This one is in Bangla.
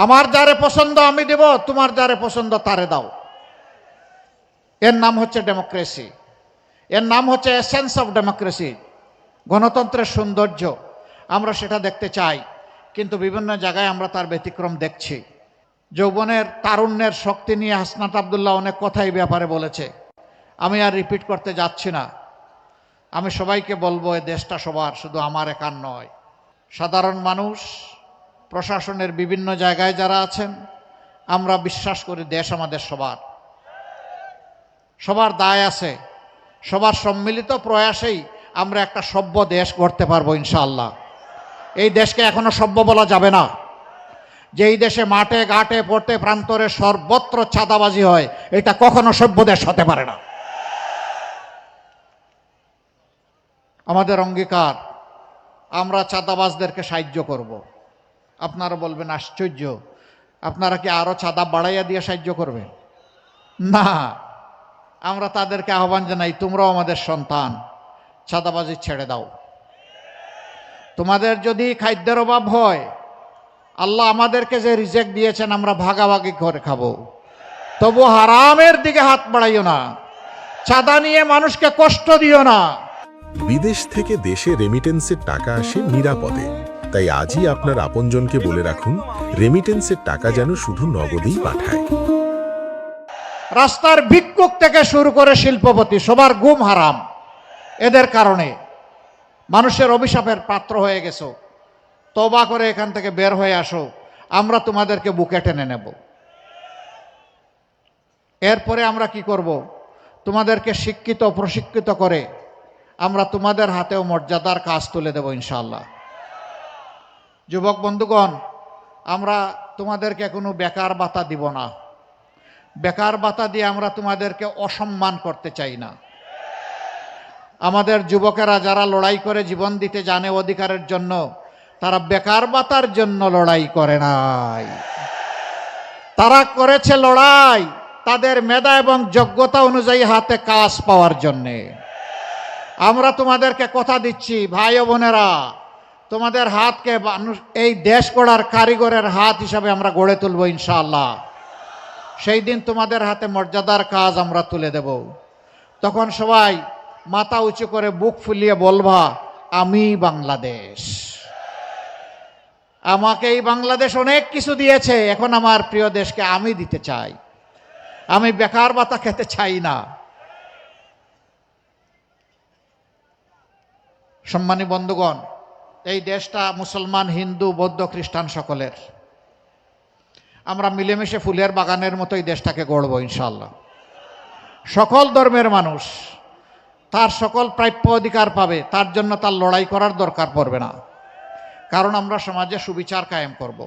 আমার যারে পছন্দ আমি দেব, তোমার যারে পছন্দ তারে দাও। এর নাম হচ্ছে ডেমোক্রেসি, এর নাম হচ্ছে এসেন্স অফ ডেমোক্রেসি, গণতন্ত্রের সৌন্দর্য। আমরা সেটা দেখতে চাই, কিন্তু বিভিন্ন জায়গায় আমরা তার ব্যতিক্রম দেখছি। যৌবনের তারুণ্যের শক্তি নিয়ে হাসনাত আব্দুল্লাহ অনেক কথাই ব্যাপারে বলেছে, আমি আর রিপিট করতে যাচ্ছি না। আমি সবাইকে বলবো, এই দেশটা সবার, শুধু আমার একার নয়। সাধারণ মানুষ, প্রশাসনের বিভিন্ন জায়গায় যারা আছেন, আমরা বিশ্বাস করি দেশ আমাদের সবার, সবার দায় আছে। সবার সম্মিলিত প্রয়াসেই আমরা একটা সভ্য দেশ গড়তে পারবো ইনশাআল্লাহ। এই দেশকে এখনো সভ্য বলা যাবে না। যেই দেশে মাঠে ঘাটে পড়তে প্রান্তরে সর্বত্র চাঁদাবাজি হয়, এটা কখনো সভ্য দেশ হতে পারে না। আমাদের অঙ্গীকার, আমরা চাঁদাবাজদেরকে সাহায্য করব। আপনারা বলবেন আশ্চর্য, আপনারা কি আরো চাঁদা বাড়াইয়া দিয়ে সাহায্য করবেন? না, আমরা তাদেরকে আহ্বান জানাই, তোমরাও আমাদের সন্তান, চাঁদাবাজি ছেড়ে দাও। তোমাদের যদি খাদ্যের অভাব হয়, আল্লাহ আমাদেরকে যে রিজেক দিয়েছেন আমরা ভাগাভাগি করে খাবো, তবু হারামের দিকে হাত বাড়াইও না, চাঁদা নিয়ে মানুষকে কষ্ট দিও না। বিদেশ থেকে দেশে রেমিটেন্সের টাকা আসে নিরাপদে, তাই আজই আপনার আপনজনকে বলে রাখুন, রেমিটেন্সের টাকা যেন শুধু নগদেই পাঠায়। রাস্তার ভিক্ষুক থেকে শুরু করে শিল্পপতি, সবার ঘুম হারাম। এদের কারণে মানুষের অভিশাপের পাত্র হয়ে গেছো। তওবা করে এখান থেকে বের হয়ে আসো, আমরা তোমাদেরকে বুকে টেনে নেব। এরপরে আমরা কি করব? তোমাদেরকে শিক্ষিত প্রশিক্ষিত করে আমরা তোমাদের হাতেও মর্যাদার কাজ তুলে দেব ইনশাআল্লাহ। যুবক বন্ধুগণ, আমরা তোমাদেরকে কোনো বেকার ভাতা দিব না। বেকার ভাতা দিয়ে আমরা তোমাদেরকে অসম্মান করতে চাই না। আমাদের যুবকেরা যারা লড়াই করে জীবন দিতে জানে অধিকারের জন্য, তারা বেকার ভাতার জন্য লড়াই করে নাই। তারা করেছে লড়াই তাদের মেধা এবং যোগ্যতা অনুযায়ী হাতে কাজ পাওয়ার জন্যে। আমরা তোমাদেরকে কথা দিচ্ছি, ভাই ও বোনেরা, তোমাদের হাতকে এই দেশ গড়ার কারিগরের হাত হিসাবে আমরা গড়ে তুলব ইনশাআল্লাহ। সেই দিন তোমাদের হাতে মর্যাদার কাজ আমরা তুলে দেব। তখন সবাই মাথা উঁচু করে বুক ফুলিয়ে বলবা, আমি বাংলাদেশ। আমাকে এই বাংলাদেশ অনেক কিছু দিয়েছে, এখন আমার প্রিয় দেশকে আমি দিতে চাই। আমি বেকার ভাতা খেতে চাই না। সম্মানী বন্ধুগণ, এই দেশটা মুসলমান, হিন্দু, বৌদ্ধ, খ্রিস্টান সকলের। আমরা মিলেমিশে ফুলের বাগানের মতো এই দেশটাকে গড়ব ইনশাআল্লাহ। সকল ধর্মের মানুষ তার সকল প্রাপ্য অধিকার পাবে, তার জন্য তার লড়াই করার দরকার পড়বে না, কারণ আমরা সমাজে সুবিচার কায়েম করব।